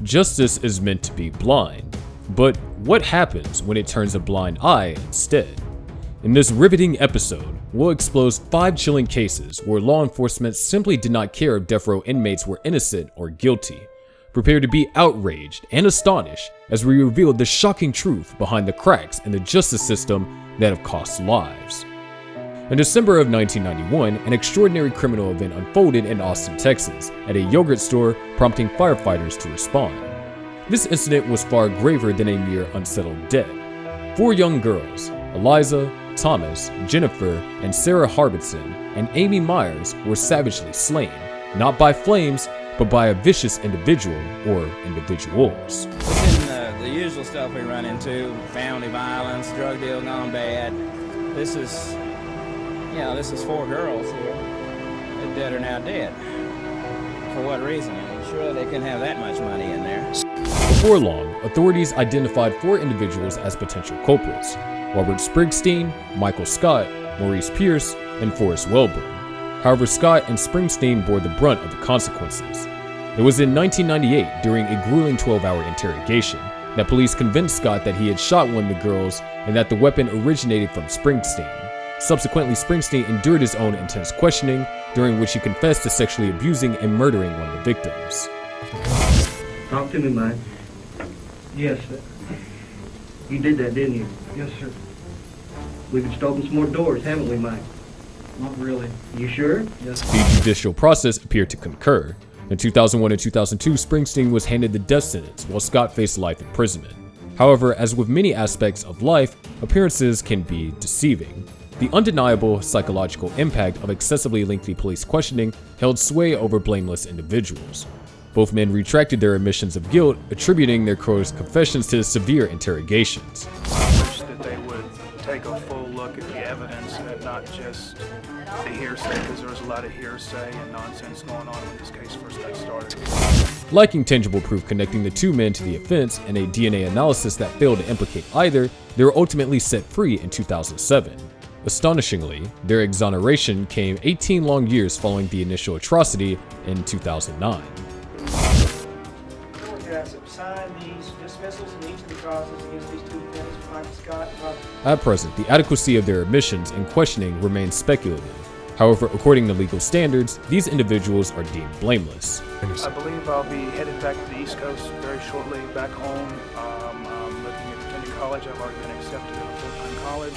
Justice is meant to be blind, but what happens when it turns a blind eye instead? In this riveting episode, we'll expose 5 chilling cases where law enforcement simply did not care if death row inmates were innocent or guilty. Prepare to be outraged and astonished as we reveal the shocking truth behind the cracks in the justice system that have cost lives. In December of 1991, an extraordinary criminal event unfolded in Austin, Texas, at a yogurt store, prompting firefighters to respond. This incident was far graver than a mere unsettled death. 4 young girls, Eliza, Thomas, Jennifer, and Sarah Harbison, and Amy Myers were savagely slain, not by flames, but by a vicious individual or individuals. It's in the usual stuff we run into: family violence, drug deal gone bad. This is 4 girls here. They're dead or now dead. For what reason? I'm sure they couldn't have that much money in there. Before long, authorities identified 4 individuals as potential culprits: Robert Springsteen, Michael Scott, Maurice Pierce, and Forrest Welburn. However, Scott and Springsteen bore the brunt of the consequences. It was in 1998, during a grueling 12-hour interrogation, that police convinced Scott that he had shot one of the girls and that the weapon originated from Springsteen. Subsequently, Springsteen endured his own intense questioning, during which he confessed to sexually abusing and murdering one of the victims. Talk to me, Mike. Yes, sir. You did that, didn't you? Yes, sir. We've stolen some more doors, haven't we, Mike? Not really. You sure? Yes. The judicial process appeared to concur. In 2001 and 2002, Springsteen was handed the death sentence, while Scott faced life imprisonment. However, as with many aspects of life, appearances can be deceiving. The undeniable psychological impact of excessively lengthy police questioning held sway over blameless individuals. Both men retracted their admissions of guilt, attributing their coerced confessions to severe interrogations. I wish that they would take a full look at the evidence and not just the hearsay, because there was a lot of hearsay and nonsense going on when this case first got started. Lacking tangible proof connecting the 2 men to the offense and a DNA analysis that failed to implicate either, they were ultimately set free in 2007. Astonishingly, their exoneration came 18 long years following the initial atrocity in 2009. Sign these dismissals in each of the causes against these 2 defendants, Michael Scott and Robert. At present, the adequacy of their admissions and questioning remains speculative. However, according to legal standards, these individuals are deemed blameless. I believe I'll be headed back to the East Coast very shortly, back home. I'm looking at attending college. I've already been accepted in a full-time college,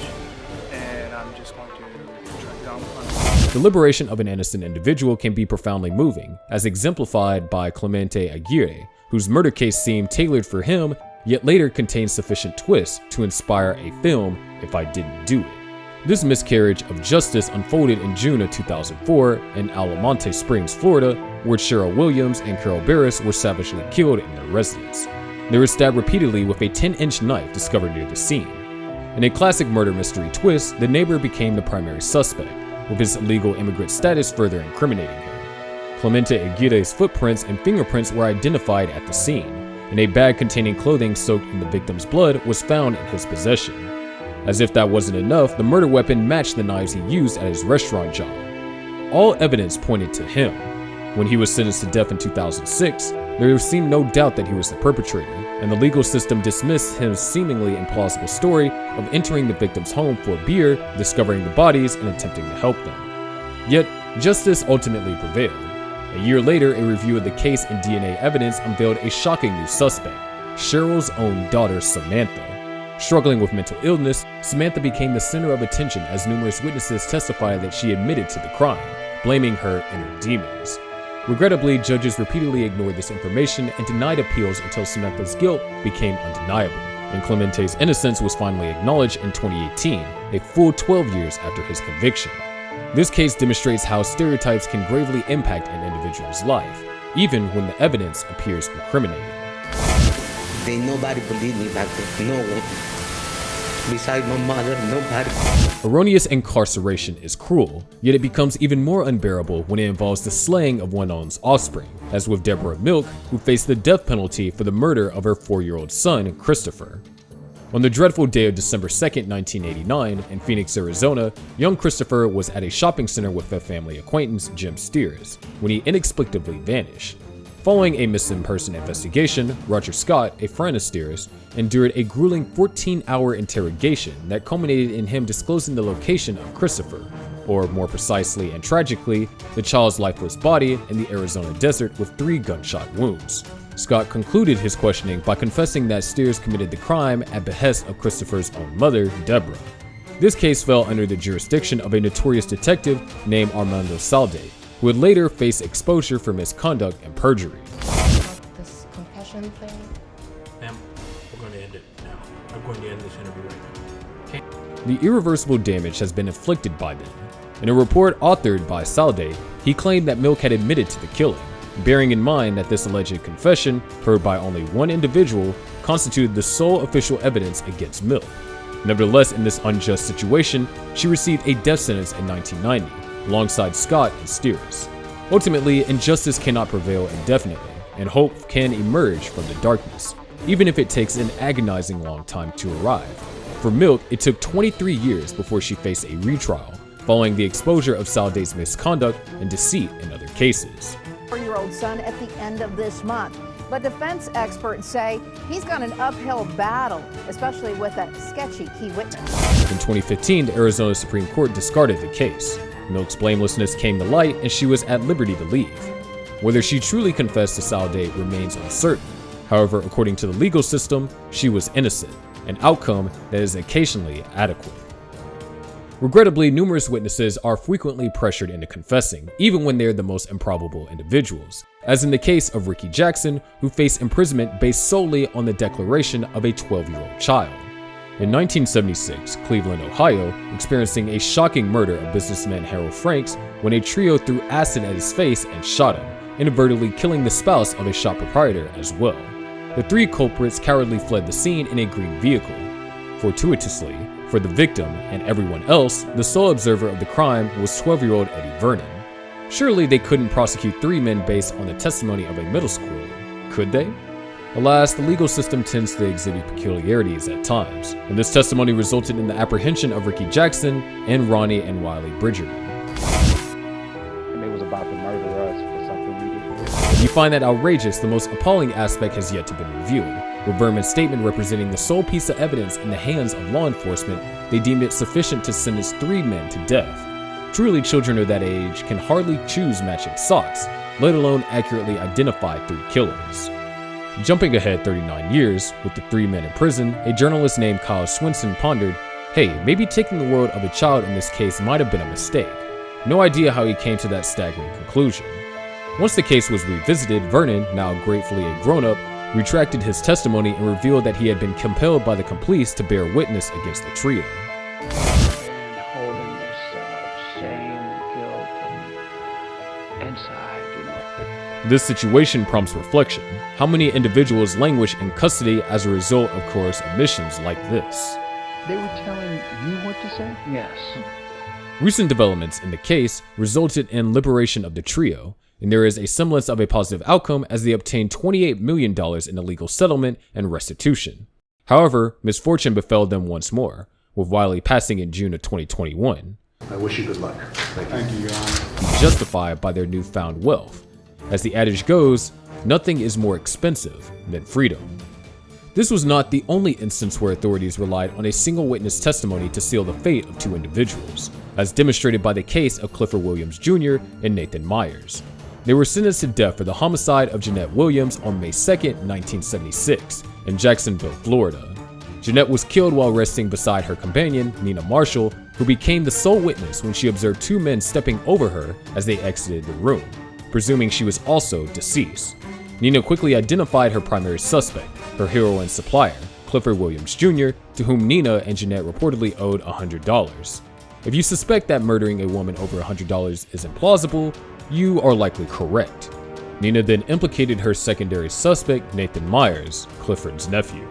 and I'm just going to try to get on with my The liberation of an innocent individual can be profoundly moving, as exemplified by Clemente Aguirre, whose murder case seemed tailored for him, yet later contained sufficient twists to inspire a film, If I Didn't Do It. This miscarriage of justice unfolded in June of 2004 in Almonte Springs, Florida, where Cheryl Williams and Carol Barris were savagely killed in their residence. They were stabbed repeatedly with a 10-inch knife discovered near the scene. In a classic murder mystery twist, the neighbor became the primary suspect, with his illegal immigrant status further incriminating him. Clemente Aguirre's footprints and fingerprints were identified at the scene, and a bag containing clothing soaked in the victim's blood was found in his possession. As if that wasn't enough, the murder weapon matched the knives he used at his restaurant job. All evidence pointed to him. When he was sentenced to death in 2006, there seemed no doubt that he was the perpetrator, and the legal system dismissed his seemingly implausible story of entering the victim's home for beer, discovering the bodies, and attempting to help them. Yet, justice ultimately prevailed. A year later, a review of the case and DNA evidence unveiled a shocking new suspect, Cheryl's own daughter, Samantha. Struggling with mental illness, Samantha became the center of attention as numerous witnesses testified that she admitted to the crime, blaming her inner demons. Regrettably, judges repeatedly ignored this information and denied appeals until Samantha's guilt became undeniable, and Clemente's innocence was finally acknowledged in 2018, a full 12 years after his conviction. This case demonstrates how stereotypes can gravely impact an individual's life, even when the evidence appears incriminating. Nobody believed me back then. No one. Besides my mother, nobody. Erroneous incarceration is cruel, yet it becomes even more unbearable when it involves the slaying of one's own offspring, as with Deborah Milk, who faced the death penalty for the murder of her 4-year-old son, Christopher. On the dreadful day of December 2nd, 1989, in Phoenix, Arizona, young Christopher was at a shopping center with a family acquaintance, Jim Steers, when he inexplicably vanished. Following a missing person investigation, Roger Scott, a Franisteris, endured a grueling 14-hour interrogation that culminated in him disclosing the location of Christopher, or more precisely and tragically, the child's lifeless body in the Arizona desert with 3 gunshot wounds. Scott concluded his questioning by confessing that Steers committed the crime at behest of Christopher's own mother, Deborah. This case fell under the jurisdiction of a notorious detective named Armando Salde, who would later face exposure for misconduct and perjury. This confession thing? Ma'am, we're going to end it now. I'm going to end this interview right now. The irreversible damage has been inflicted by them. In a report authored by Salde, he claimed that Milk had admitted to the killing, bearing in mind that this alleged confession, heard by only one individual, constituted the sole official evidence against Milk. Nevertheless, in this unjust situation, she received a death sentence in 1990, alongside Scott and Steers. Ultimately, injustice cannot prevail indefinitely, and hope can emerge from the darkness, even if it takes an agonizing long time to arrive. For Milk, it took 23 years before she faced a retrial, following the exposure of Salde's misconduct and deceit in other cases. 4-year-old son at the end of this month. But defense experts say he's got an uphill battle, especially with a sketchy key witness. In 2015, the Arizona Supreme Court discarded the case. Milk's blamelessness came to light and she was at liberty to leave. Whether she truly confessed to Salde remains uncertain. However, according to the legal system, she was innocent, an outcome that is occasionally adequate. Regrettably, numerous witnesses are frequently pressured into confessing, even when they're the most improbable individuals, as in the case of Ricky Jackson, who faced imprisonment based solely on the declaration of a 12-year-old child. In 1976, Cleveland, Ohio, experiencing a shocking murder of businessman Harold Franks when a trio threw acid at his face and shot him, inadvertently killing the spouse of a shop proprietor as well. The 3 culprits cowardly fled the scene in a green vehicle. Fortuitously, for the victim and everyone else, the sole observer of the crime was 12-year-old Eddie Vernon. Surely they couldn't prosecute 3 men based on the testimony of a middle schooler, could they? Alas, the legal system tends to exhibit peculiarities at times, and this testimony resulted in the apprehension of Ricky Jackson and Ronnie and Wiley Bridgerman. And they was about to murder us for something we didn't do. If you find that outrageous, the most appalling aspect has yet to be revealed. With Verman's statement representing the sole piece of evidence in the hands of law enforcement, they deemed it sufficient to sentence 3 men to death. Truly, children of that age can hardly choose matching socks, let alone accurately identify 3 killers. Jumping ahead 39 years, with the 3 men in prison, a journalist named Kyle Swinson pondered, hey, maybe taking the word of a child in this case might have been a mistake. No idea how he came to that staggering conclusion. Once the case was revisited, Vernon, now gratefully a grown-up, retracted his testimony and revealed that he had been compelled by the police to bear witness against the trio. And holding this shame and guilt and inside, you know. This situation prompts reflection. How many individuals languish in custody as a result of coerced admissions like this? They were telling you what to say? Yes. Recent developments in the case resulted in liberation of the trio, and there is a semblance of a positive outcome as they obtained $28 million in a legal settlement and restitution. However, misfortune befell them once more, with Wiley passing in June of 2021. I wish you good luck. Thank you, Your Honor. Justified by their newfound wealth. As the adage goes, nothing is more expensive than freedom. This was not the only instance where authorities relied on a single witness testimony to seal the fate of 2 individuals, as demonstrated by the case of Clifford Williams Jr. and Nathan Myers. They were sentenced to death for the homicide of Jeanette Williams on May 2, 1976, in Jacksonville, Florida. Jeanette was killed while resting beside her companion, Nina Marshall, who became the sole witness when she observed 2 men stepping over her as they exited the room, presuming she was also deceased. Nina quickly identified her primary suspect, her heroin supplier, Clifford Williams Jr., to whom Nina and Jeanette reportedly owed $100. If you suspect that murdering a woman over $100 is implausible, you are likely correct. Nina then implicated her secondary suspect, Nathan Myers, Clifford's nephew.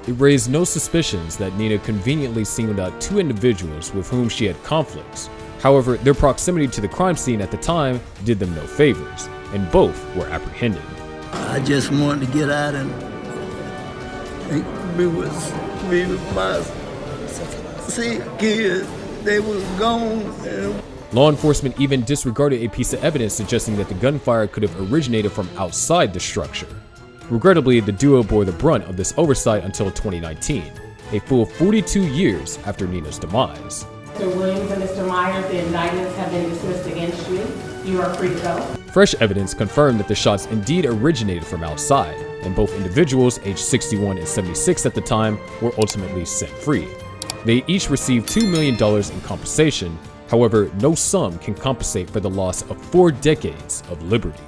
It raised no suspicions that Nina conveniently singled out 2 individuals with whom she had conflicts. However, their proximity to the crime scene at the time did them no favors, and both were apprehended. I just wanted to get out and be with my kids. They was gone. And Law enforcement even disregarded a piece of evidence suggesting that the gunfire could have originated from outside the structure. Regrettably, the duo bore the brunt of this oversight until 2019, a full 42 years after Nina's demise. Mr. Williams and Mr. Myers, the indictments have been dismissed against you. You are free to go. Fresh evidence confirmed that the shots indeed originated from outside, and both individuals, aged 61 and 76 at the time, were ultimately set free. They each received $2 million in compensation. However, no sum can compensate for the loss of 4 decades of liberty.